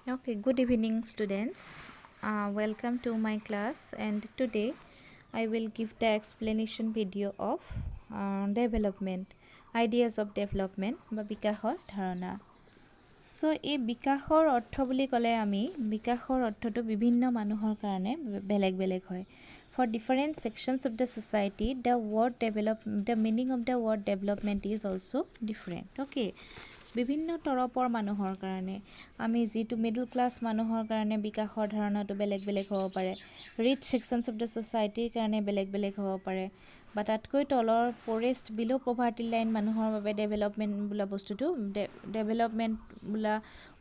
Okay, good evening, students. Welcome to my class, and today I will give the explanation video of development, ideas of development বা বিকাশৰ ধাৰণা। So এই বিকাশৰ অৰ্থ বুলি ক'লে আমি বিকাশৰ অৰ্থটো বিভিন্ন মানুহৰ কাৰণে বেলেগ বেলেগ হয়। For different sections of the society, the meaning of the word development is also different. Okay. বিভিন্ন তৰপৰ মানুহৰ কাৰণে আমি যিটো মিডল ক্লাছ মানুহৰ কাৰণে বিকাশৰ ধাৰণাটো বেলেগ বেলেগ হ'ব পাৰে, ৰিচ সেকশনছ অফ দ্য ছ'চাইটিৰ কাৰণে বেলেগ বেলেগ হ'ব পাৰে, বা তাতকৈ তলৰ পৰেষ্ট বিল' পভাৰ্টি লাইন মানুহৰ বাবে ডেভেলপমেণ্ট বোলা বস্তুটো ডেভেলপমেণ্ট বোলা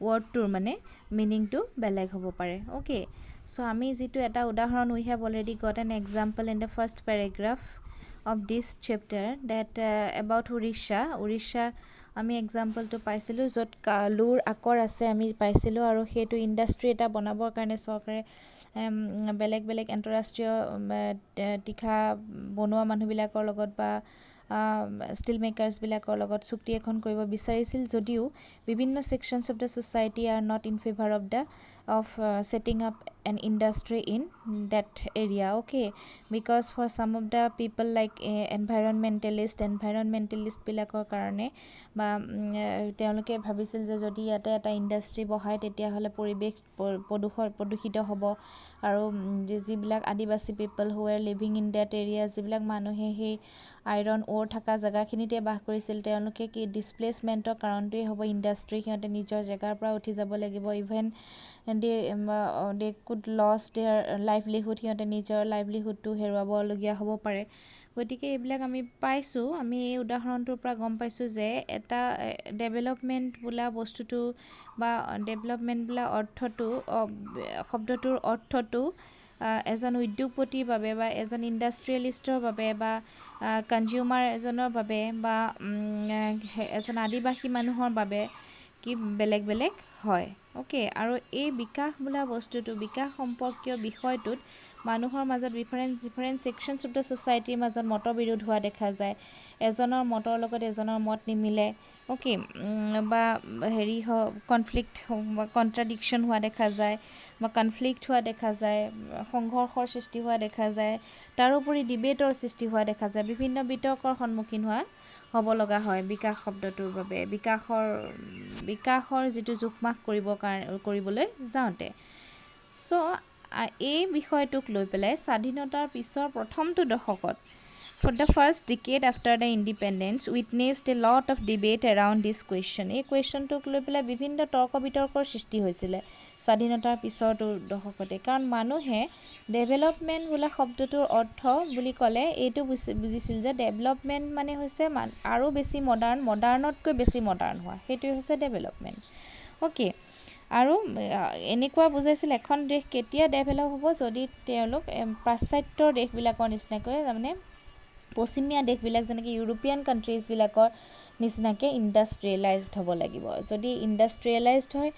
ৱৰ্ডটোৰ মানে মিনিংটো বেলেগ হ'ব পাৰে। অ'কে, চ' আমি যিটো এটা উদাহৰণ we have already got an example in the first paragraph of this chapter that about Orissa আমি এক্সাম্পলটো পাইছিলোঁ য'ত লুৰ আকৰ আছে আমি পাইছিলোঁ, আৰু সেইটো ইণ্ডাষ্ট্ৰি এটা বনাবৰ কাৰণে চৰকাৰে বেলেগ বেলেগ আন্তঃৰাষ্ট্ৰীয় তীখা বনোৱা মানুহবিলাকৰ লগত বা ষ্টিল মেকাৰ্ছবিলাকৰ লগত চুক্তি এখন কৰিব বিচাৰিছিল, যদিও বিভিন্ন sections of the society are not in favour of setting up an industry in that area. Okay, because for some of the people like environmentalist বিলাকৰ কাৰণে বা তেওঁলোকে ভাবিছিল যে যদি ইয়াতে এটা ইণ্ডাষ্ট্ৰি বহায় তেতিয়াহ'লে পৰিৱেশ প্ৰদূষিত হ'ব, আৰু যিবিলাক আদিবাসী people who are living in that area, যিবিলাক মানুহে সেই আইৰণ অ'ৰ থকা জেগাখিনিতে বাস কৰিছিল, তেওঁলোকে কি ডিছপ্লেচমেণ্টৰ কাৰণটোৱেই হ'ব ইণ্ডাষ্ট্ৰি, সিহঁতে নিজৰ জেগাৰ পৰা উঠি যাব লাগিব, even they could lose their livelihood, সিহঁতে নিজৰ লাইভলিহুডটো হেৰুৱাবলগীয়া হ'ব পাৰে। গতিকে এইবিলাক আমি পাইছোঁ, আমি এই উদাহৰণটোৰ পৰা গম পাইছোঁ যে এটা ডেভেলপমেণ্ট বোলা বস্তুটো বা ডেভেলপমেণ্ট বোলা অৰ্থটো শব্দটোৰ অৰ্থটো এজন উদ্যোগপতিৰ বাবে বা এজন ইণ্ডাষ্ট্ৰিয়েলিষ্টৰ বাবে বা কনজিউমাৰ এজনৰ বাবে বা এজন আদিবাসী মানুহৰ বাবে কি বেলেগ বেলেগ হয়। অ'কে, আৰু এই বিকাশ বোলা বস্তুটো বিকাশ সম্পৰ্কীয় বিষয়টোত মানুহৰ মাজত ডিফাৰেণ্ট ছেকশ্যনছ অফ দ্য ছ'চাইটিৰ মাজত মতবিৰোধ হোৱা দেখা যায়, এজনৰ মতৰ লগত এজনৰ মত নিমিলে। অ'কে, বা কনফ্লিক্ট বা কণ্ট্ৰাডিকশ্যন হোৱা দেখা যায় বা কনফ্লিক্ট হোৱা দেখা যায়, সংঘৰ্ষৰ সৃষ্টি হোৱা দেখা যায়, তাৰোপৰি ডিবেটৰ সৃষ্টি হোৱা দেখা যায়, বিভিন্ন বিতৰ্কৰ সন্মুখীন হ'ব লগা হয় বিকাশ শব্দটোৰ বাবে, বিকাশৰ যিটো জোখমাখ কৰিবলৈ যাওঁতে। চ' এই বিষয়টোক লৈ পেলাই স্বাধীনতাৰ পিছৰ প্ৰথমটো দশকত for the first decade after the independence witnessed a lot of debate around this question. এই কুৱেশ্যনটোক লৈ পেলাই বিভিন্ন তৰ্ক বিতৰ্কৰ সৃষ্টি হৈছিলে স্বাধীনতাৰ পিছৰটো দশকতে, কাৰণ মানুহে ডেভেলপমেণ্ট বোলা শব্দটোৰ অৰ্থ বুলি ক'লে এইটো বুজিছিল যে ডেভেলপমেণ্ট মানে হৈছে আৰু বেছি মডাৰ্ণতকৈ বেছি মডাৰ্ণ হোৱা, সেইটোৱে হৈছে ডেভেলপমেণ্ট। অ'কে, আৰু এনেকুৱা বুজাইছিল এখন দেশ কেতিয়া ডেভেলপ হ'ব যদি তেওঁলোক পাশ্চাত্যৰ দেশবিলাকৰ নিচিনাকৈ তাৰমানে পশ্চিমীয়া দেশবিলাক যেনেকৈ ইউৰোপিয়ান কাণ্ট্ৰিজবিলাকৰ নিচিনাকৈ ইণ্ডাষ্ট্ৰিয়েলাইজড হ'ব লাগিব। যদি ইণ্ডাষ্ট্ৰিয়েলাইজড হয়,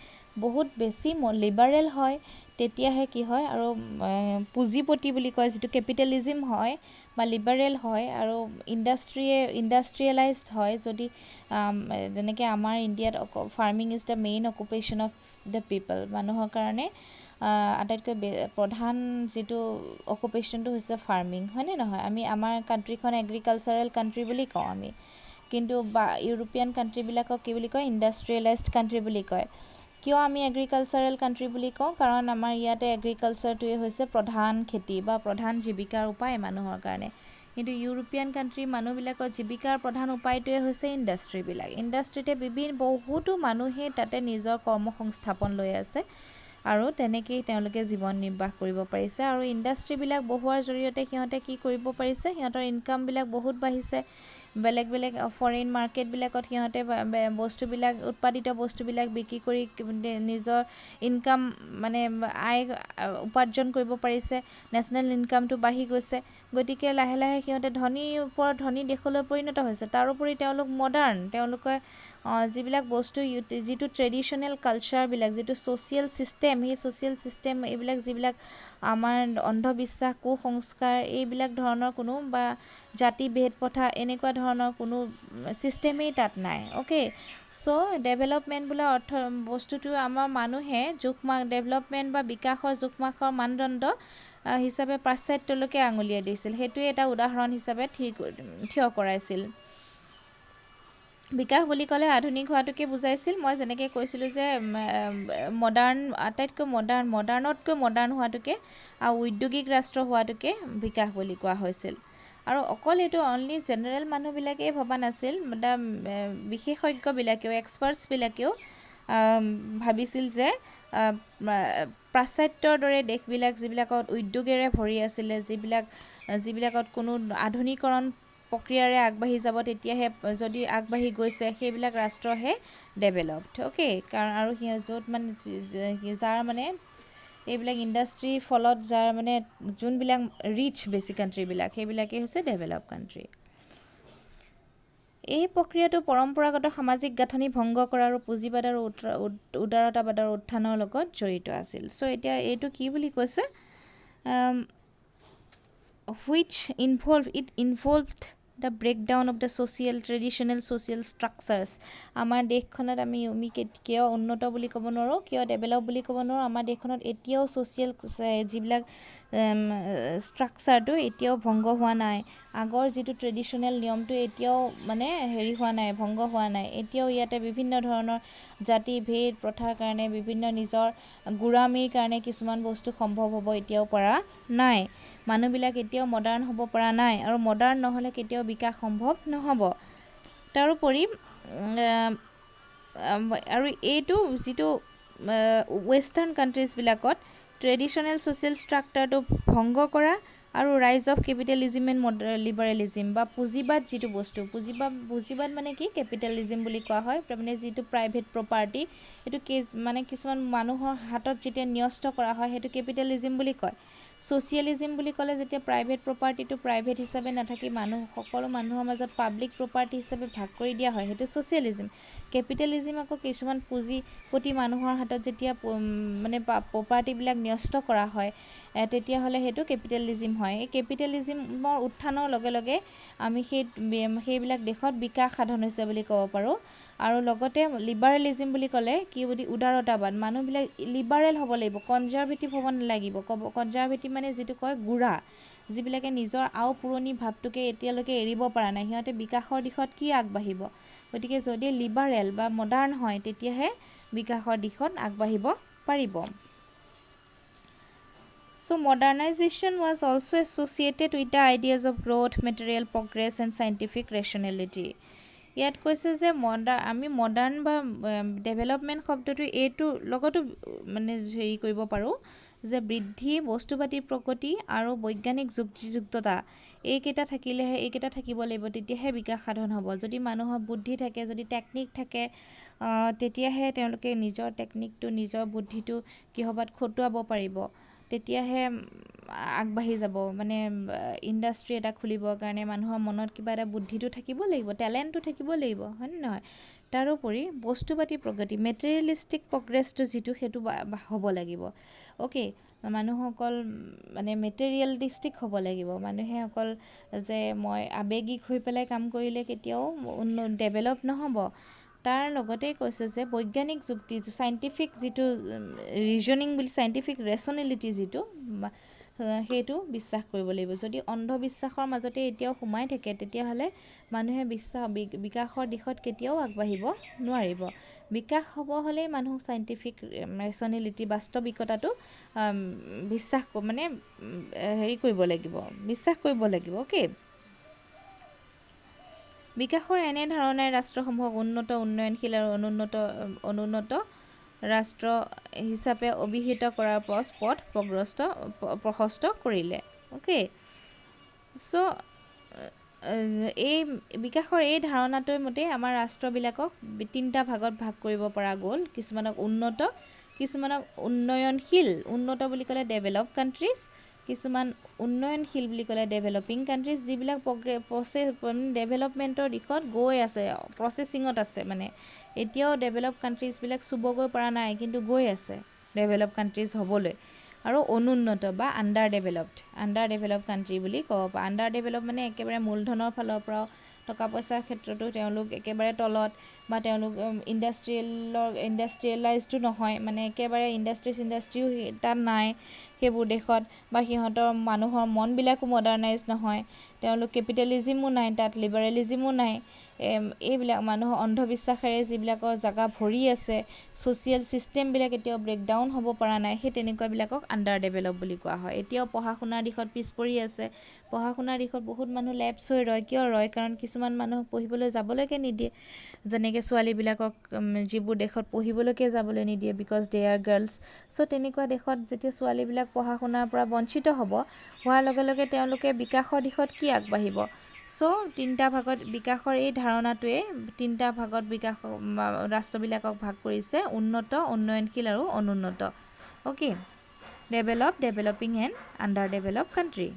বহুত বেছি লিবাৰেল হয়, তেতিয়াহে কি হয়, আৰু পুঁজিপতি বুলি কয় যিটো কেপিটেলিজিম হয় বা লিবাৰেল হয়, আৰু ইণ্ডাষ্ট্ৰিয়েলাইজড হয় যদি যেনেকৈ আমাৰ ইণ্ডিয়াত farming is the main occupation of the people, মানুহৰ কাৰণে আটাইতকৈ প্ৰধান যিটো অকুপেশ্যনটো হৈছে ফাৰ্মিং, হয়নে নহয়? আমাৰ কাণ্ট্ৰিখন এগ্ৰিকালচাৰেল কাণ্ট্ৰি বুলি কওঁ আমি, কিন্তু বা ইউৰোপিয়ান কাণ্ট্ৰিবিলাকক কি বুলি কয়, ইণ্ডাষ্ট্ৰিয়েলাইজড কাণ্ট্ৰি বুলি কয়। কিয় আমি এগ্ৰিকালচাৰেল কাণ্ট্ৰি বুলি কওঁ? কাৰণ আমাৰ ইয়াতে এগ্ৰিকালচাৰটোৱে হৈছে প্ৰধান খেতি বা প্ৰধান জীৱিকাৰ উপায় মানুহৰ কাৰণে, কিন্তু ইউৰোপিয়ান কাণ্ট্ৰিৰ মানুহবিলাকৰ জীৱিকাৰ প্ৰধান উপায়টোৱে হৈছে ইণ্ডাষ্ট্ৰিতে বহুতো মানুহে তাতে নিজৰ কৰ্মসংস্থাপন লৈ আছে, আৰু তেনেকেই তেওঁলোকে জীৱন নিৰ্বাহ কৰিব পাৰিছে, আৰু ইণ্ডাষ্ট্ৰিবিলাক বহোৱাৰ জৰিয়তে সিহঁতে কি কৰিব পাৰিছে, সিহঁতৰ ইনকামবিলাক বহুত বাঢ়িছে, বেলেগ বেলেগ ফৰেইন মাৰ্কেটবিলাকত সিহঁতে উৎপাদিত বস্তুবিলাক বিক্ৰী কৰি নিজৰ ইনকাম মানে আয় উপাৰ্জন কৰিব পাৰিছে, নেশ্যনেল ইনকামটো বাঢ়ি গৈছে, গতিকে লাহে লাহে সিহঁতে ধনীৰ ওপৰত ধনী দেশলৈ পৰিণত হৈছে। তাৰোপৰি তেওঁলোক মডাৰ্ণ, তেওঁলোকে যিবিলাক বস্তু যিটো ট্ৰেডিশ্যনেল কালচাৰবিলাক যিটো ছ'চিয়েল ছিষ্টেম সেই ছ'চিয়েল ছিষ্টেম এইবিলাক যিবিলাক আমাৰ অন্ধবিশ্বাস কুসংস্কাৰ এইবিলাক ধৰণৰ কোনো বা জাতি ভেদ প্ৰথা এনেকুৱা ধৰণৰ কোনো ছিষ্টেমেই তাত নাই অ'কে চ' ডেভেলপমেণ্ট বোলা বস্তুটো আমাৰ মানুহে ডেভেলপমেণ্ট বা বিকাশৰ জোখমাখৰ মানদণ্ড হিচাপে পাশ্চাত্যলৈকে আঙুলিয়াই দিছিল সেইটোৱে এটা উদাহৰণ হিচাপে থিয় কৰাইছিল বিকাশ বুলি ক'লে আধুনিক হোৱাটোকে বুজাইছিল মই যেনেকৈ কৈছিলোঁ যে আটাইতকৈ মডাৰ্ণতকৈ মডাৰ্ণ হোৱাটোকে আৰু উদ্যোগিক ৰাষ্ট্ৰ হোৱাটোকে বিকাশ বুলি কোৱা হৈছিল আৰু অকল এইটো অনলি জেনেৰেল মানুহবিলাকেই ভবা নাছিল বিশেষজ্ঞবিলাকেও এক্সপাৰ্টছবিলাকেও ভাবিছিল যে পাশ্চাত্যৰ দৰে দেশবিলাক যিবিলাকত উদ্যোগেৰে ভৰি আছিলে যিবিলাকত কোনো আধুনিকৰণ প্ৰক্ৰিয়াৰে আগবাঢ়ি যাব তেতিয়াহে যদি আগবাঢ়ি গৈছে সেইবিলাক ৰাষ্ট্ৰহে ডেভেলপড অ'কে কাৰণ আৰু য'ত মানে যাৰ মানে এইবিলাক ইণ্ডাষ্ট্ৰীৰ ফলত যাৰ মানে যোনবিলাক ৰিচ বেছি কাণ্ট্ৰিবিলাক সেইবিলাকেই হৈছে ডেভেলপ কাণ্ট্ৰি এই প্ৰক্ৰিয়াটো পৰম্পৰাগত সামাজিক গাঁথনি ভংগ কৰা আৰু পুঁজিবাদ আৰু উদাৰতাবাদৰ উত্থানৰ লগত জড়িত আছিল চ' এতিয়া এইটো কি বুলি কৈছে which involved the breakdown of the traditional social structures আমাৰ দেশখনত আমি কিয় উন্নত বুলি ক'ব নোৱাৰোঁ কিয় ডেভেলপ বুলি ক'ব নোৱাৰোঁ আমাৰ দেশখনত এতিয়াও ছ'চিয়েল যিবিলাক ষ্ট্ৰাকচাৰটো এতিয়াও ভংগ হোৱা নাই আগৰ যিটো ট্ৰেডিশ্যনেল নিয়মটো এতিয়াও মানে হোৱা নাই ভংগ হোৱা নাই এতিয়াও ইয়াতে বিভিন্ন ধৰণৰ জাতি ভেদ প্ৰথাৰ কাৰণে বিভিন্ন নিজৰ গোড়ামীৰ কাৰণে কিছুমান বস্তু সম্ভৱ হ'ব এতিয়াও পৰা নাই মানুহবিলাক এতিয়াও মডাৰ্ণ হ'ব পৰা নাই আৰু মডাৰ্ণ নহ'লে কেতিয়াও বিকাশ সম্ভৱ নহ'ব তাৰোপৰি আৰু এইটো যিটো ৱেষ্টাৰ্ণ কাণ্ট্ৰিজবিলাকত ট্ৰেডিশ্যনেল ছ'চিয়েল ষ্ট্ৰাকচাৰটো ভংগ কৰা আৰু ৰাইজ অফ কেপিটেলিজিম এণ্ড লিবাৰেলিজিম বা পুঁজিবাদ যিটো বস্তু পুঁজিবাদ মানে কি কেপিটেলিজিম বুলি কোৱা হয় তাৰমানে যিটো প্ৰাইভেট প্ৰপাৰ্টি এইটো মানে কিছুমান মানুহৰ হাতত যেতিয়া ন্যস্ত কৰা হয় সেইটো কেপিটেলিজিম বুলি কয় ছ'চিয়েলিজিম বুলি ক'লে যেতিয়া প্ৰাইভেট প্ৰপাৰ্টিটো প্ৰাইভেট হিচাপে নাথাকি সকলো মানুহৰ মাজত পাব্লিক প্ৰপাৰ্টি হিচাপে ভাগ কৰি দিয়া হয় সেইটো ছ'চিয়েলিজিম কেপিটেলিজিম আকৌ কিছুমান পুঁজিপতি মানুহৰ হাতত যেতিয়া মানে প্ৰপাৰ্টিবিলাক ন্যস্ত কৰা হয় তেতিয়াহ'লে সেইটো কেপিটেলিজিম হয় এই কেপিটেলিজিমৰ উত্থানৰ লগে লগে আমি সেইবিলাক দেশত বিকাশ সাধন হৈছে বুলি ক'ব পাৰোঁ আৰু লগতে লিবাৰেলিজিম বুলি ক'লে কি বুলি উদাৰতাবাদ মানুহবিলাক লিবাৰেল হ'ব লাগিব কনজাৰভেটিভ হ'ব নালাগিব কনজাৰভেটিভ মানে যিটো কয় গোড়া যিবিলাকে নিজৰ পুৰণি ভাৱটোকে এতিয়ালৈকে এৰিব পৰা নাই সিহঁতে বিকাশৰ দিশত কি আগবাঢ়িব গতিকে যদি লিবাৰেল বা মডাৰ্ণ হয় তেতিয়াহে বিকাশৰ দিশত আগবাঢ়িব পাৰিব So modernization was also associated with the ideas of growth, material progress and scientific rationality. ইয়াত কৈছে যে আমি মডাৰ্ণ বা ডেভেলপমেণ্ট শব্দটো এইটো লগতো মানে কৰিব পাৰোঁ যে বৃদ্ধি বস্তুপাতিৰ প্ৰগতি আৰু বৈজ্ঞানিক যুক্তিযুক্ততা এইকেইটা থাকিব লাগিব তেতিয়াহে বিকাশ সাধন হ'ব যদি মানুহৰ বুদ্ধি থাকে যদি টেকনিক থাকে তেতিয়াহে তেওঁলোকে নিজৰ টেকনিকটো নিজৰ বুদ্ধিটো কিহবাত খটুৱাব পাৰিব তেতিয়াহে আগবাঢ়ি যাব মানে ইণ্ডাষ্ট্ৰি এটা খুলিবৰ কাৰণে মানুহৰ মনত কিবা এটা বুদ্ধিটো থাকিব লাগিব টেলেণ্টটো থাকিব লাগিব হয়নে নহয় তাৰোপৰি বস্তুপাতি প্ৰগতি মেটেৰিয়েলিষ্টিক প্ৰগ্ৰেছটো যিটো সেইটো হ'ব লাগিব অ'কে মানুহসকল মানে মেটেৰিয়েলিষ্টিক হ'ব লাগিব মানুহে অকল যে মই আৱেগিক হৈ পেলাই কাম কৰিলে কেতিয়াও ডেভেলপ নহ'ব তাৰ লগতেই কৈছে যে বৈজ্ঞানিক যুক্তি চাইণ্টিফিক যিটো ৰিজনিং বুলি চাইণ্টিফিক ৰেচনেলিটি যিটো সেইটো বিশ্বাস কৰিব লাগিব যদি অন্ধবিশ্বাসৰ মাজতে এতিয়াও সোমাই থাকে তেতিয়াহ'লে মানুহে বিকাশৰ দিশত কেতিয়াও আগবাঢ়িব নোৱাৰিব বিকাশ হ'ব হ'লে মানুহ চাইণ্টিফিক ৰেচনেলিটি বাস্তৱিকতাটো বিশ্বাস কৰিব লাগিব অ'কে বিকাশৰ এনে ধাৰণাই ৰাষ্ট্ৰসমূহক উন্নত উন্নয়নশীল আৰু অনুন্নত ৰাষ্ট্ৰ হিচাপে অভিহিত কৰাৰ পথ প্ৰশস্ত কৰিলে অ'কে চ' এই বিকাশৰ এই ধাৰণাটোৰ মতে আমাৰ ৰাষ্ট্ৰবিলাকক তিনিটা ভাগত ভাগ কৰিব পৰা গ'ল কিছুমানক উন্নত কিছুমানক উন্নয়নশীল উন্নত বুলি ক'লে ডেভেলপ কাণ্ট্ৰিজ কিছুমান উন্নয়নশীল বুলি ক'লে ডেভেলপিং কাণ্ট্ৰিজ যিবিলাক ডেভেলপমেণ্টৰ দিশত গৈ আছে, প্ৰচেছিঙত আছে, মানে এতিয়াও ডেভেলপ কাণ্ট্ৰিজবিলাক চুবগৈ পৰা নাই কিন্তু গৈ আছে ডেভেলপ কাণ্ট্ৰিজ হ'বলৈ। আৰু অনুন্নত বা আণ্ডাৰ ডেভেলপ কাণ্ট্ৰি বুলি ক'ব পাৰোঁ। আণ্ডাৰ ডেভেলপ মানে একেবাৰে মূলধনৰ ফালৰ পৰাও, টকা পইচাৰ ক্ষেত্ৰতো তেওঁলোক একেবাৰে তলত, বা তেওঁলোক ইণ্ডাষ্ট্ৰিয়েলাইজডো নহয়, মানে একেবাৰে ইণ্ডাষ্ট্ৰিও তাত নাই সেইবোৰ দেশত, বা সিহঁতৰ মানুহৰ মনবিলাকো মডাৰ্ণাইজ নহয়, তেওঁলোক কেপিটেলিজিমো নাই তাত, লিবাৰেলিজিমো নাই, এইবিলাক মানুহৰ অন্ধবিশ্বাসেৰে যিবিলাকৰ জেগা ভৰি আছে, ছ'চিয়েল ছিষ্টেমবিলাক এতিয়াও ব্ৰেকডাউন হ'ব পৰা নাই, সেই তেনেকুৱাবিলাকক আণ্ডাৰ ডেভেলপ বুলি কোৱা হয়। এতিয়াও পঢ়া শুনাৰ দিশত পিছ পৰি আছে, পঢ়া শুনাৰ দিশত বহুত মানুহ লেপছ হৈ ৰয়। কিয় ৰয়? কাৰণ কিছুমান মানুহক পঢ়িবলৈ যাবলৈকে নিদিয়ে, যেনেকৈ ছোৱালীবিলাকক যিবোৰ দেশত পঢ়িবলৈকে যাবলৈ নিদিয়ে, বিকজ দে আৰ গাৰ্লছ। চ' তেনেকুৱা দেশত যেতিয়া ছোৱালীবিলাক পঢ়া শুনাৰ পৰা বঞ্চিত হোৱাৰ লগে লগে তেওঁলোকে বিকাশৰ দিশত কি আগবাঢ়িব? চ' তিনিটা ভাগত বিকাশৰ এই ধাৰণাটোৱে তিনিটা ভাগত ৰাষ্ট্ৰবিলাকক ভাগ কৰিছে: উন্নত, উন্নয়নশীল আৰু অনুন্নত। Okay, developing and under develop country.